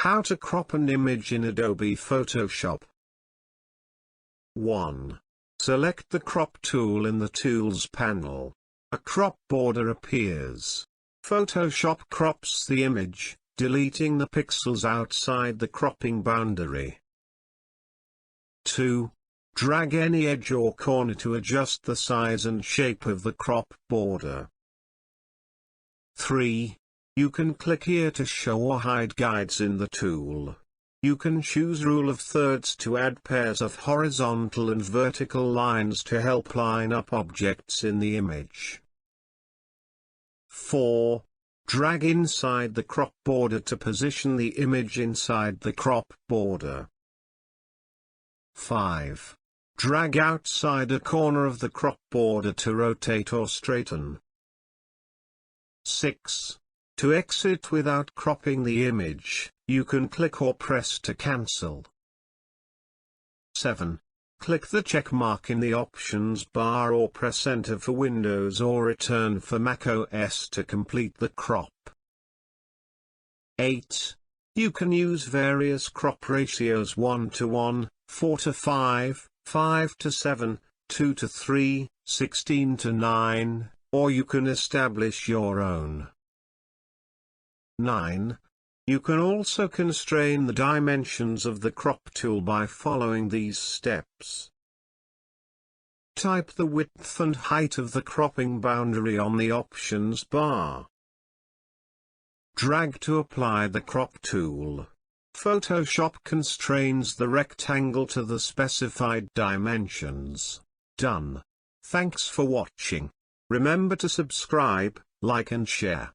How to crop an image in Adobe Photoshop. 1. Select the crop tool in the Tools panel. A crop border appears. Photoshop crops the image, deleting the pixels outside the cropping boundary. 2. Drag any edge or corner to adjust the size and shape of the crop border. 3. You can click here to show or hide guides in the tool. You can choose rule of thirds to add pairs of horizontal and vertical lines to help line up objects in the image. 4. Drag inside the crop border to position the image inside the crop border. 5. Drag outside a corner of the crop border to rotate or straighten. 6. To exit without cropping the image, you can click or press to cancel. 7. Click the check mark in the options bar or press enter for Windows or return for Mac OS to complete the crop. 8. You can use various crop ratios 1:1, 4:5, 5:7, 2:3, 16:9, or you can establish your own. 9. You can also constrain the dimensions of the crop tool by following these steps. Type the width and height of the cropping boundary on the options bar. Drag to apply the crop tool. Photoshop constrains the rectangle to the specified dimensions. Done. Thanks for watching. Remember to subscribe, like and share.